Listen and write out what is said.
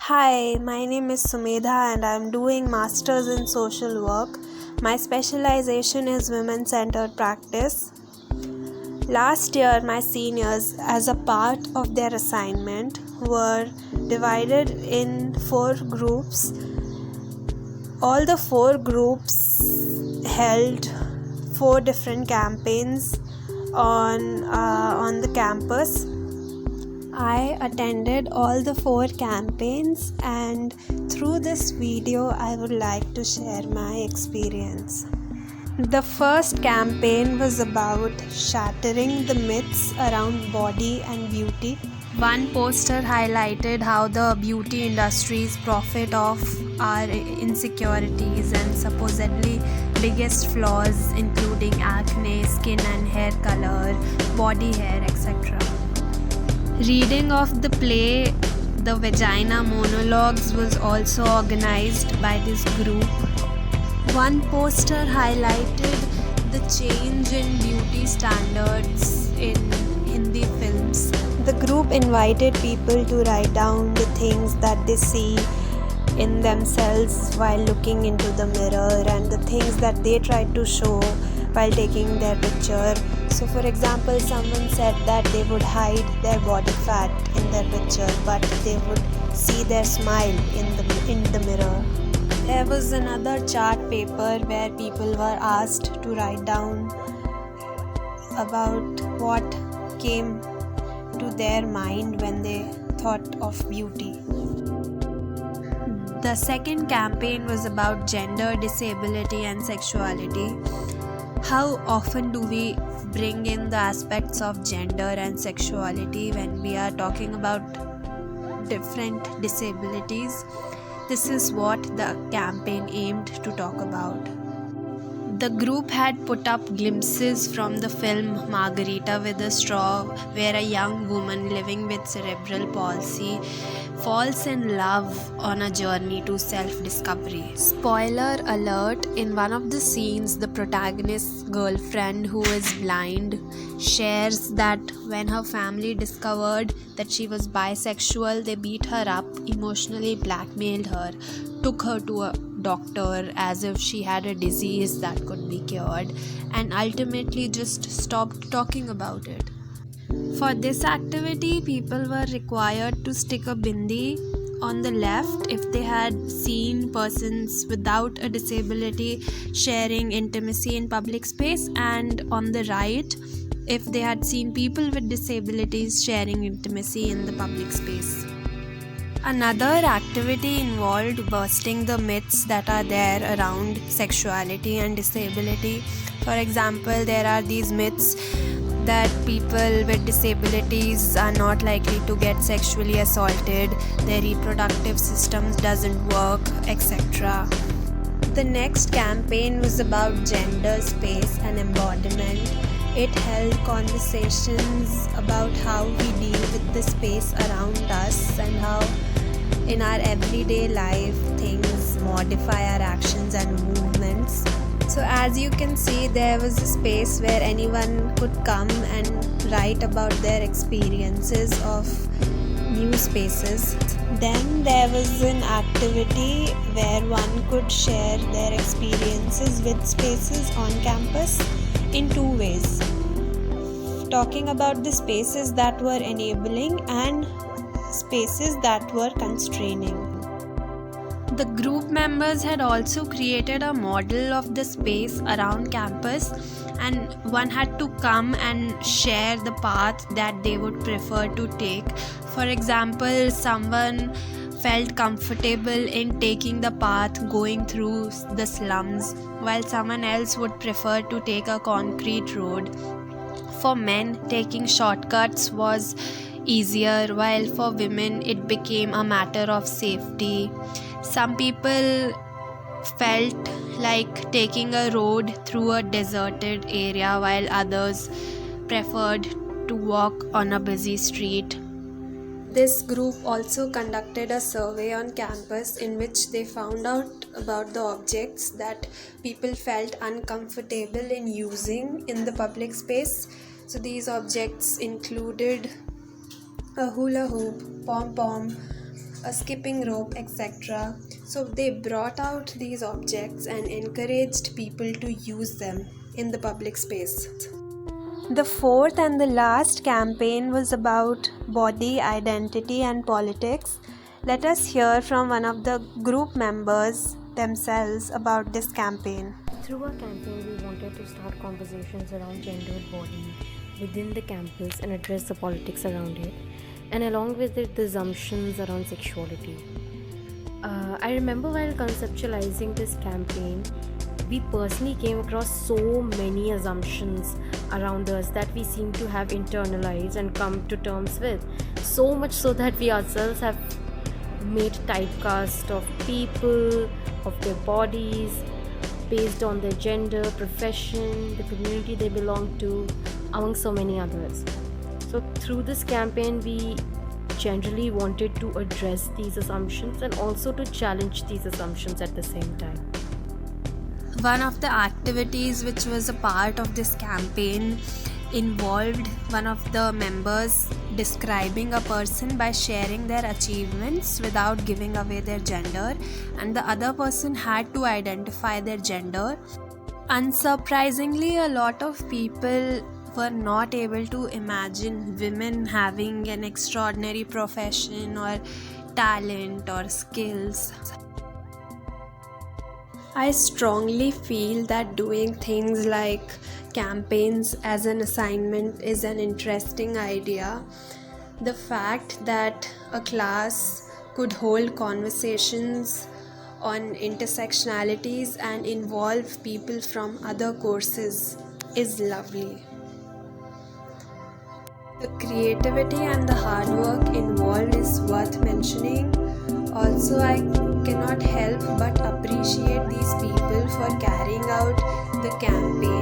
Hi, my name is Sumedha and I'm doing Masters in Social Work. My specialization is women centered practice. Last year, my seniors, as a part of their assignment, were divided in 4 groups. All the 4 groups held 4 different campaigns on the campus. I attended all the 4 campaigns, and through this video I would like to share my experience. The first campaign was about shattering the myths around body and beauty. One poster highlighted how the beauty industries profit off our insecurities and supposedly biggest flaws, including acne, skin and hair color, body hair, etc. Reading of the play The Vagina Monologues was also organized by this group. One poster highlighted the change in beauty standards in Hindi films. The group invited people to write down the things that they see in themselves while looking into the mirror and the things that they tried to show while taking their picture. So for example, someone said that they would hide their body fat in their picture, but they would see their smile in the mirror. There was another chart paper where people were asked to write down about what came to their mind when they thought of beauty. The second campaign was about gender, disability and sexuality. How often do we bring in the aspects of gender and sexuality when we are talking about different disabilities? This is what the campaign aimed to talk about. The group had put up glimpses from the film Margarita with a Straw, where a young woman living with cerebral palsy falls in love on a journey to self-discovery. Spoiler alert, in one of the scenes, the protagonist's girlfriend, who is blind, shares that when her family discovered that she was bisexual, they beat her up, emotionally blackmailed her, took her to a doctor as if she had a disease that could be cured, and ultimately just stopped talking about it. For this activity, people were required to stick a bindi on the left if they had seen persons without a disability sharing intimacy in public space, and on the right if they had seen people with disabilities sharing intimacy in the public space. Another activity involved busting the myths that are there around sexuality and disability. For example, there are these myths that people with disabilities are not likely to get sexually assaulted, their reproductive systems doesn't work, etc. The next campaign was about gender, space and embodiment. It held conversations about how we deal with the space around us and how in our everyday life things modify our actions and movements. So as you can see, there was a space where anyone could come and write about their experiences of new spaces. Then there was an activity where one could share their experiences with spaces on campus in 2 ways. Talking about the spaces that were enabling and spaces that were constraining. The group members had also created a model of the space around campus, and one had to come and share the path that they would prefer to take. For example, someone felt comfortable in taking the path going through the slums, while someone else would prefer to take a concrete road. For men, taking shortcuts was easier, while for women it became a matter of safety. Some people felt like taking a road through a deserted area, while others preferred to walk on a busy street. This group also conducted a survey on campus in which they found out about the objects that people felt uncomfortable in using in the public space. So these objects included a hula hoop, pom-pom, a skipping rope, etc. So they brought out these objects and encouraged people to use them in the public space. The fourth and the last campaign was about body identity and politics. Let us hear from one of the group members themselves about this campaign. Through our campaign, we wanted to start conversations around gendered body within the campus and address the politics around it, and along with it, the assumptions around sexuality. I remember while conceptualizing this campaign, we personally came across so many assumptions around us that we seem to have internalized and come to terms with. So much so that we ourselves have made typecast of people, of their bodies, based on their gender, profession, the community they belong to, among so many others. So through this campaign, we generally wanted to address these assumptions and also to challenge these assumptions at the same time. One of the activities which was a part of this campaign involved one of the members describing a person by sharing their achievements without giving away their gender, and the other person had to identify their gender. Unsurprisingly, a lot of people were not able to imagine women having an extraordinary profession or talent or skills. I strongly feel that doing things like campaigns as an assignment is an interesting idea. The fact that a class could hold conversations on intersectionalities and involve people from other courses is lovely. The creativity and the hard work involved is worth mentioning. Also, I cannot help but appreciate these people for carrying out the campaign